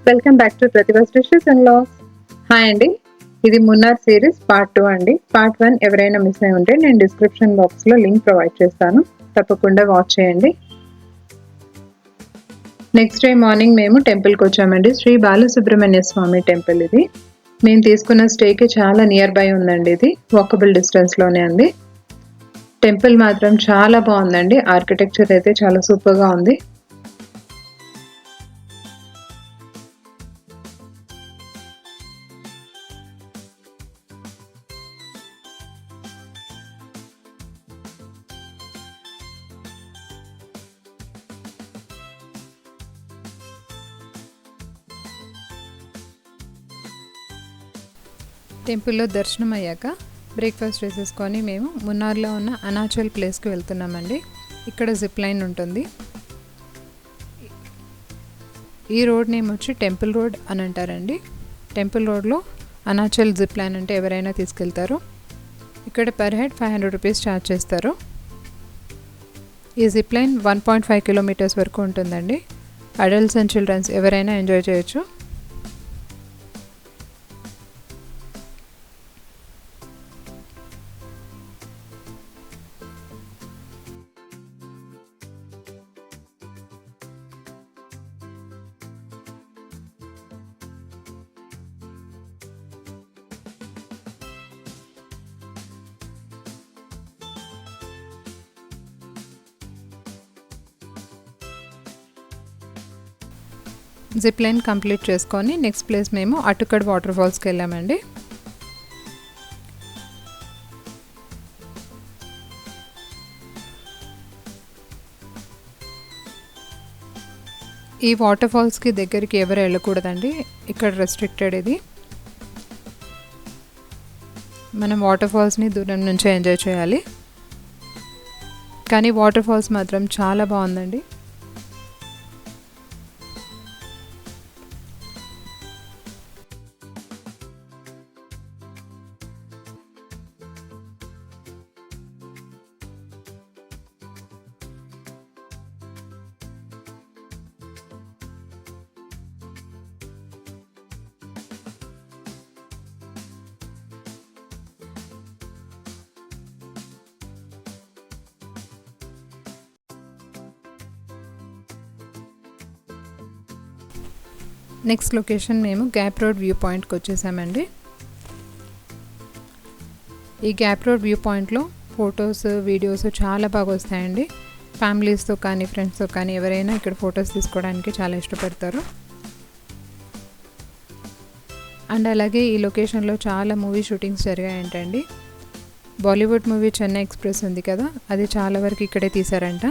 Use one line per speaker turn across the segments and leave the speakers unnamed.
Welcome back to Prathibha's dishes and logs. Hi అండి, ఇది Munnar series part 2 అండి. పార్ట్ 1 ఎవరైనా మిస్ అయి ఉంటే నేను డిస్క్రిప్షన్ బాక్స్లో లింక్ ప్రొవైడ్ చేస్తాను, తప్పకుండా వాచ్ చేయండి. నెక్స్ట్ డే మార్నింగ్ మేము టెంపుల్కి వచ్చామండి. శ్రీ బాలసుబ్రహ్మణ్య స్వామి టెంపుల్ ఇది. మేము తీసుకున్న స్టేకి చాలా నియర్ బై ఉందండి. ఇది వాకబుల్ డిస్టెన్స్లోనే ఉంది. టెంపుల్ మాత్రం చాలా బాగుందండి. ఆర్కిటెక్చర్ అయితే చాలా సూపర్గా ఉంది. టెంపుల్లో దర్శనం అయ్యాక బ్రేక్ఫాస్ట్ చేసేసుకొని మేము మున్నార్లో ఉన్న అనాచల్ ప్లేస్కి వెళ్తున్నామండి. ఇక్కడ జిప్ లైన్ ఉంటుంది. ఈ రోడ్ నేమ్ వచ్చి టెంపుల్ రోడ్ అని అంటారండి. టెంపుల్ రోడ్లో అనాచల్ జిప్ లైన్ అంటే ఎవరైనా తీసుకెళ్తారు. ఇక్కడ పర్ హెడ్ 500 రూపీస్ ఛార్జ్ చేస్తారు. ఈ జిప్ లైన్ 1.5 కిలోమీటర్స్ వరకు ఉంటుందండి. అడల్ట్స్ అండ్ చిల్డ్రన్స్ ఎవరైనా ఎంజాయ్ చేయొచ్చు. జిప్ లైన్ కంప్లీట్ చేసుకొని నెక్స్ట్ ప్లేస్ మేము అటుకడ్ వాటర్ ఫాల్స్కి వెళ్ళామండి. ఈ వాటర్ ఫాల్స్కి దగ్గరికి ఎవరు వెళ్ళకూడదండి, ఇక్కడ రెస్ట్రిక్టెడ్. ఇది మనం వాటర్ ఫాల్స్ని దూరం నుంచి ఎంజాయ్ చేయాలి. కానీ వాటర్ ఫాల్స్ మాత్రం చాలా బాగుందండి. నెక్స్ట్ లొకేషన్ మేము గ్యాప్ రోడ్ వ్యూ పాయింట్కి వచ్చేసామండి. ఈ గ్యాప్ రోడ్ వ్యూ పాయింట్లో ఫొటోస్ వీడియోస్ చాలా బాగా వస్తాయండి. ఫ్యామిలీస్తో కానీ ఫ్రెండ్స్తో కానీ ఎవరైనా ఇక్కడ ఫొటోస్ తీసుకోవడానికి చాలా ఇష్టపడతారు. అండ్ అలాగే ఈ లొకేషన్లో చాలా మూవీ షూటింగ్స్ జరిగాయంటండి. బాలీవుడ్ మూవీ చెన్నై ఎక్స్ప్రెస్ ఉంది కదా, అది చాలా వరకు ఇక్కడే తీశారంట.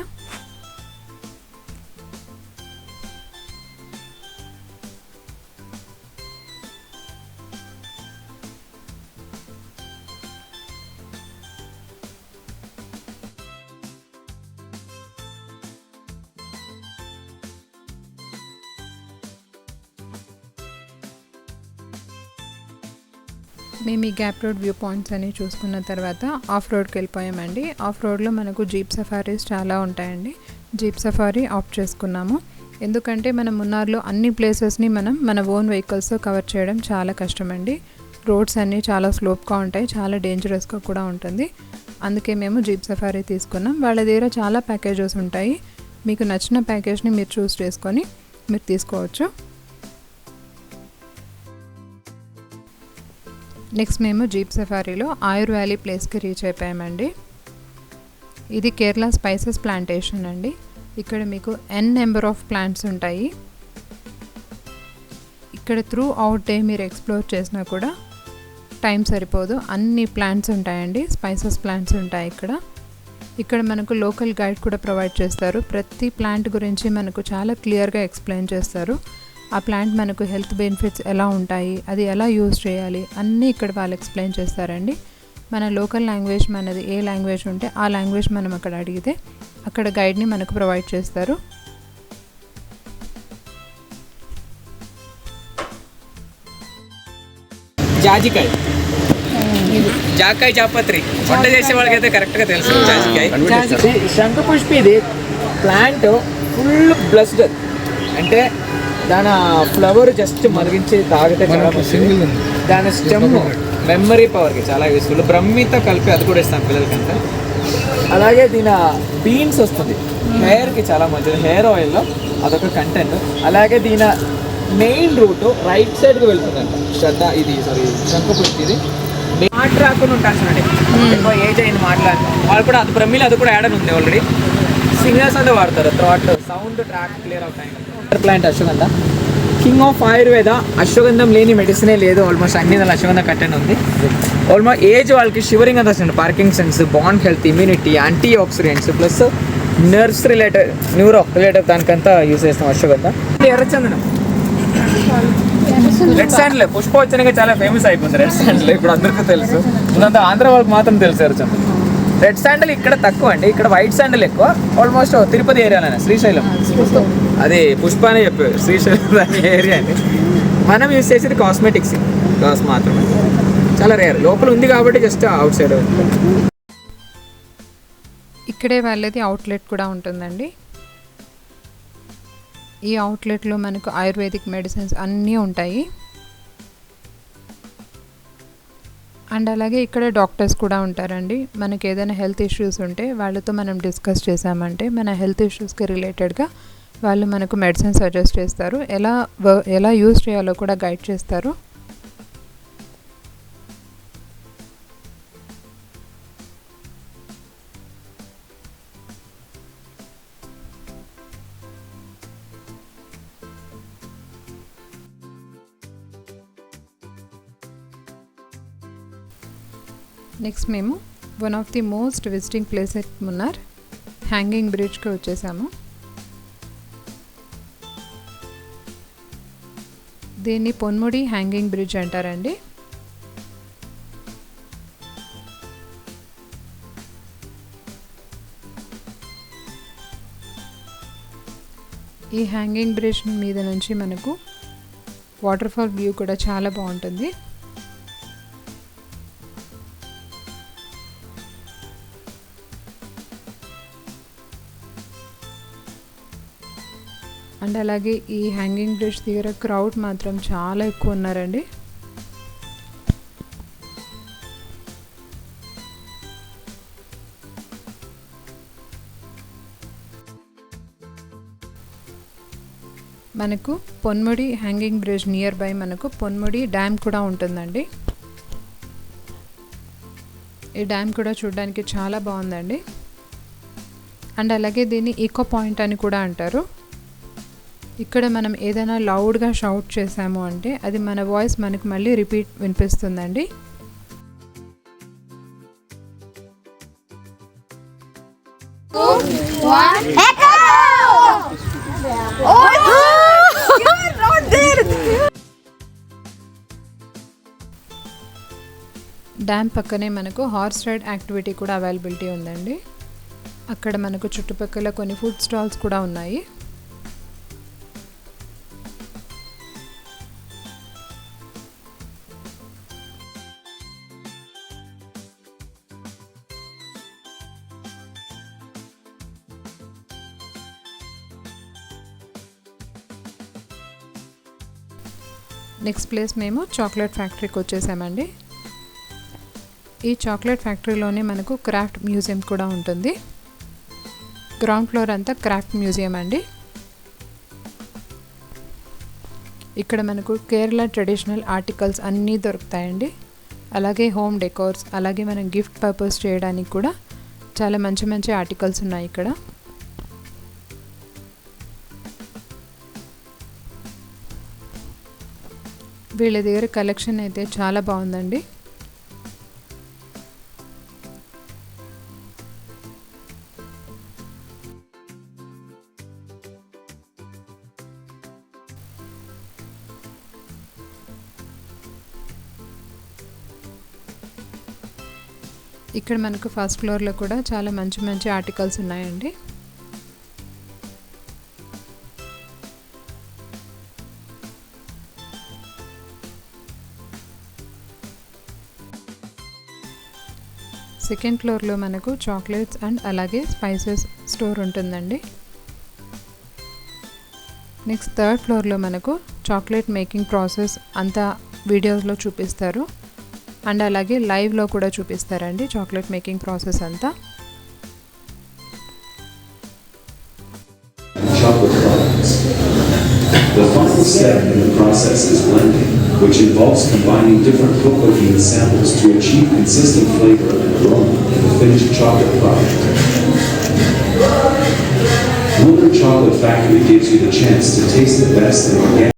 మేము ఈ గ్యాప్ రోడ్ వ్యూ పాయింట్స్ అని చూసుకున్న తర్వాత ఆఫ్ రోడ్కి వెళ్ళిపోయామండి. ఆఫ్ రోడ్లో మనకు జీప్ సఫారీస్ చాలా ఉంటాయండి. జీప్ సఫారీ ఆప్ట్ చేసుకున్నాము. ఎందుకంటే మనం మున్నార్లో అన్ని ప్లేసెస్ని మన ఓన్ వెహికల్స్తో కవర్ చేయడం చాలా కష్టమండి. రోడ్స్ అన్నీ చాలా స్లోప్గా ఉంటాయి, చాలా డేంజరస్గా కూడా ఉంటుంది. అందుకే మేము జీప్ సఫారీ తీసుకున్నాం. వాళ్ళ దగ్గర చాలా ప్యాకేజెస్ ఉంటాయి. మీకు నచ్చిన ప్యాకేజ్ని మీరు చూస్ చేసుకొని మీరు తీసుకోవచ్చు. నెక్స్ట్ మేము జీప్ సఫారీలో ఆయుర్ వ్యాలీ ప్లేస్కి రీచ్ అయిపోయామండి. ఇది కేరళ స్పైసెస్ ప్లాంటేషన్ అండి. ఇక్కడ మీకు n నెంబర్ ఆఫ్ ప్లాంట్స్ ఉంటాయి. ఇక్కడ త్రూ అవుట్ డే మీరు ఎక్స్ప్లోర్ చేసినా కూడా టైం సరిపోదు, అన్ని ప్లాంట్స్ ఉంటాయండి. స్పైసెస్ ప్లాంట్స్ ఉంటాయి ఇక్కడ మనకు లోకల్ గైడ్ కూడా ప్రొవైడ్ చేస్తారు. ప్రతి ప్లాంట్ గురించి మనకు చాలా క్లియర్గా ఎక్స్ప్లెయిన్ చేస్తారు. ఆ ప్లాంట్ మనకు హెల్త్ బెనిఫిట్స్ ఎలా ఉంటాయి, అది ఎలా యూజ్ చేయాలి అన్నీ ఇక్కడ వాళ్ళు ఎక్స్ప్లెయిన్ చేస్తారండి. మన లోకల్ లాంగ్వేజ్ మనది ఏ లాంగ్వేజ్ ఉంటే ఆ లాంగ్వేజ్ మనం అక్కడ అడిగితే అక్కడ గైడ్ని మనకు ప్రొవైడ్ చేస్తారు.
జాజికాయ జాకాయ జాపత్రి వంట చేసే వాళ్ళకైతే కరెక్ట్గా తెలుసు. జాజికాయ శంఖపుష్పి ఇది ప్లాంట్ ఫుల్ బ్లస్డ్, అంటే దాని ఫ్లవర్ జస్ట్ మరిగించి తాగితే చాలా మంచిది. దాని స్టెమ్ మెమరీ పవర్కి చాలా యూస్ఫుల్. బ్రహ్మితో కలిపి అది కూడా ఇస్తాం పిల్లలకంతా. అలాగే దీని బీన్స్ వస్తుంది, హెయిర్కి చాలా మంచిది. హెయిర్ ఆయిల్లో అదొక కంటెంట్. అలాగే దీని మెయిన్ రూట్ రైట్ సైడ్కి వెళ్తుందంట. శ్రద్ధ ఇది సారీ శంఖపుష్టి ఇది మాట్లాడుకుని ఉంటారు చూడండి, ఎక్కువ ఏజ్ అయింది మాట్లాడి వాళ్ళు కూడా అది బ్రహ్మిలో అది కూడా యాడ్ అని ఉంది ఆల్రెడీ. సింగర్స్ అంతా వాడతారు. థ్రాట్ సౌండ్ ట్రాక్ క్లియర్ అవుతాయి. Plant ashwagandha, king of Ayurveda. అశ్వగంధం లేని మెడిసినే లేదు. ఆల్మోస్ట్ అన్ని దాని అశ్వగంధ కంటెంట్ ఉంది. ఆల్మోస్ట్ ఏజ్ వాళ్ళకి షివరింగ్ అంతా వస్తుంది, Parkinson's, bone health, immunity, antioxidants plus nerves related, neuro related దానికంతా యూస్ చేస్తాం అశ్వగంధ. ఎర్రచందనం, రెడ్ శాండిల్. పుష్ప వచ్చినాక చాలా ఫేమస్ అయిపోయింది రెడ్ శాండిల్, ఇప్పుడు అందరికీ తెలుసు. ముందంతా ఆంధ్ర వాళ్ళకి మాత్రం తెలుసు ఎర్రచందనం. రెడ్ శాండిల్ ఇక్కడ తక్కువ అండి, ఇక్కడ వైట్ శాండిల్ ఎక్కువ. ఆల్మోస్ట్ తిరుపతి ఏరియాలోనే, శ్రీశైలం అది పుష్ప అనే చెప్పారు, శ్రీశైలం ఏరియా అండి. మనం యూస్ చేసేది కాస్మెటిక్స్ మాత్రమే, చాలా రేర్. లోపల ఉంది కాబట్టి జస్ట్ అవుట్ సైడ్.
ఇక్కడే వాళ్ళది అవుట్లెట్ కూడా ఉంటుందండి. ఈ అవుట్లెట్లో మనకు ఆయుర్వేదిక్ మెడిసిన్స్ అన్నీ ఉంటాయి. అండ్ అలాగే ఇక్కడ డాక్టర్స్ కూడా ఉంటారండి. మనకి ఏదైనా హెల్త్ ఇష్యూస్ ఉంటే వాళ్ళతో మనం డిస్కస్ చేసామంటే మన హెల్త్ ఇష్యూస్కి రిలేటెడ్గా వాళ్ళు మనకు మెడిసిన్ సజెస్ట్ చేస్తారు, ఎలా యూజ్ చేయాలో కూడా గైడ్ చేస్తారు. నెక్స్ట్ మేము one of the most visiting place at Munnar, hanging బ్రిడ్జ్కి వచ్చేసాము. దీన్ని పొన్ముడి హ్యాంగింగ్ బ్రిడ్జ్ అంటారండి. ఈ హ్యాంగింగ్ బ్రిడ్జ్ మీద నుంచి మనకు వాటర్ఫాల్ వ్యూ కూడా చాలా బాగుంటుంది. అండ్ అలాగే ఈ హ్యాంగింగ్ బ్రిడ్జ్ దగ్గర క్రౌడ్ మాత్రం చాలా ఎక్కువ ఉన్నారండి. మనకు Ponmudi hanging bridge near by మనకు పొన్ముడి డ్యామ్ కూడా ఉంటుందండి. ఈ డ్యామ్ కూడా చూడడానికి చాలా బాగుందండి. అండ్ అలాగే దీన్ని ఈకో పాయింట్ అని కూడా అంటారు. ఇక్కడ మనం ఏదైనా లౌడ్గా షౌట్ చేసాము అంటే అది మన వాయిస్ మనకు మళ్ళీ రిపీట్ వినిపిస్తుందండి. డ్యామ్ పక్కనే మనకు హార్స్ రైడ్ యాక్టివిటీ కూడా అవైలబిలిటీ ఉందండి. అక్కడ మనకు చుట్టుపక్కల కొన్ని ఫుడ్ స్టాల్స్ కూడా ఉన్నాయి. నెక్స్ట్ ప్లేస్ మేము చాక్లెట్ ఫ్యాక్టరీకి వచ్చేసామండి. ఈ చాక్లెట్ ఫ్యాక్టరీలోనే మనకు క్రాఫ్ట్ మ్యూజియం కూడా ఉంటుంది. గ్రౌండ్ ఫ్లోర్ అంతా క్రాఫ్ట్ మ్యూజియం అండి. ఇక్కడ మనకు కేరళ ట్రెడిషనల్ ఆర్టికల్స్ అన్నీ దొరుకుతాయండి. అలాగే హోమ్ డెకోర్స్, అలాగే మనం గిఫ్ట్ పర్పస్ చేయడానికి కూడా చాలా మంచి మంచి ఆర్టికల్స్ ఉన్నాయి ఇక్కడ. వీళ్ళ దగ్గర కలెక్షన్ అయితే చాలా బాగుందండి. ఇక్కడ మనకు ఫస్ట్ ఫ్లోర్లో కూడా చాలా మంచి మంచి ఆర్టికల్స్ ఉన్నాయండి. సెకండ్ ఫ్లోర్లో మనకు చాక్లెట్స్ అండ్ అలాగే స్పైసెస్ స్టోర్ ఉంటుందండి. నెక్స్ట్ థర్డ్ ఫ్లోర్లో మనకు చాక్లెట్ మేకింగ్ ప్రాసెస్ అంతా వీడియోస్లో చూపిస్తారు అండ్ అలాగే లైవ్లో కూడా చూపిస్తారండి చాక్లెట్ మేకింగ్ ప్రాసెస్ అంతా.
Chocolate products. The final step in the process is blending, which involves combining different cocoa bean samples to achieve consistent flavor and aroma in the finished chocolate product. Wonder Chocolate Factory gives you the chance to taste the best in organic.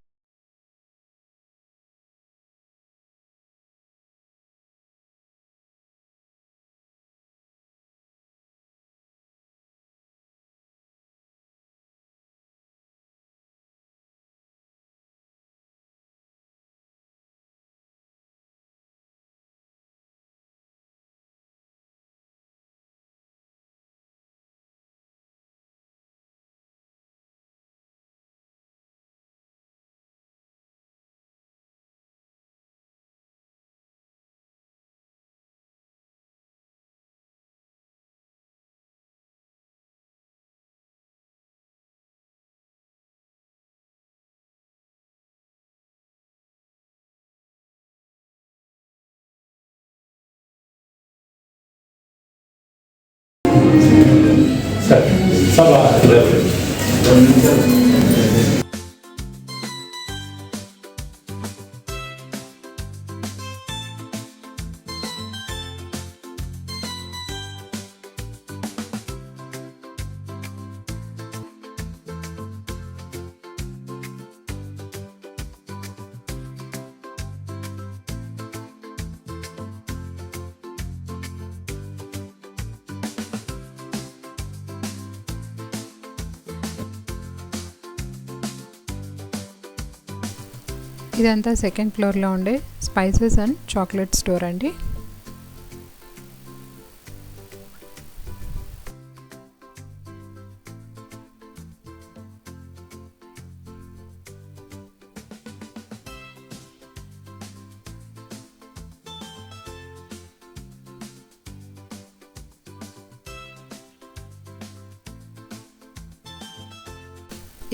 ఇదంతా second ఫ్లోర్లో ఉండే spices and chocolate store అండి.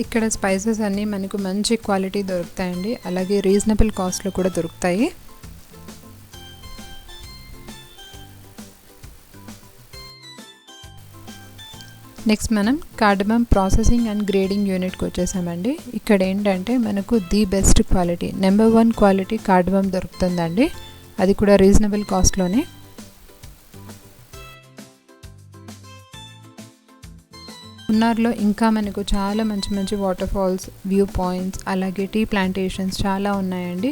ఇక్కడ spices అన్నీ మనకు మంచి quality దొరుకుతాయండి, అలాగే రీజనబుల్ కాస్ట్లో కూడా దొరుకుతాయి. నెక్స్ట్ మనం కార్డమమ్ ప్రాసెసింగ్ అండ్ గ్రేడింగ్ యూనిట్కి వచ్చేసామండి. ఇక్కడ ఏంటంటే మనకు the best quality, number 1 quality cardamom దొరుకుతుందండి, అది కూడా రీజనబుల్ కాస్ట్లోనే. మున్నార్లో ఇంకా మనకు చాలా మంచి మంచి వాటర్ ఫాల్స్, వ్యూ పాయింట్స్, అలాగే టీ ప్లాంటేషన్స్ చాలా ఉన్నాయండి.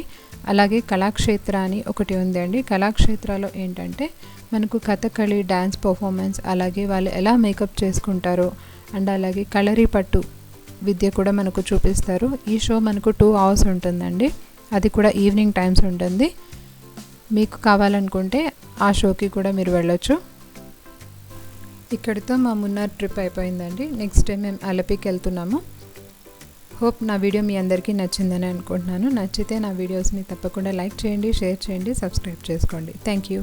అలాగే కళాక్షేత్ర అని ఒకటి ఉందండి. కళాక్షేత్రలో ఏంటంటే మనకు కథకళి, డ్యాన్స్ పర్ఫార్మెన్స్, అలాగే వాళ్ళు ఎలా మేకప్ చేసుకుంటారో అండ్ అలాగే కలరీ పట్టు విద్య కూడా మనకు చూపిస్తారు. ఈ షో మనకు 2 hours ఉంటుందండి, అది కూడా ఈవినింగ్ టైమ్స్ ఉంటుంది. మీకు కావాలనుకుంటే ఆ షోకి కూడా మీరు వెళ్ళొచ్చు. ఇక్కడితో మా మున్నార్ ట్రిప్ అయిపోయిందండి. నెక్స్ట్ టైం మేము అలపికి వెళ్తున్నాము. హోప్ నా వీడియో మీ అందరికీ నచ్చిందని అనుకుంటున్నాను. నచ్చితే నా వీడియోస్ని తప్పకుండా లైక్ చేయండి, షేర్ చేయండి, సబ్స్క్రైబ్ చేసుకోండి. Thank you.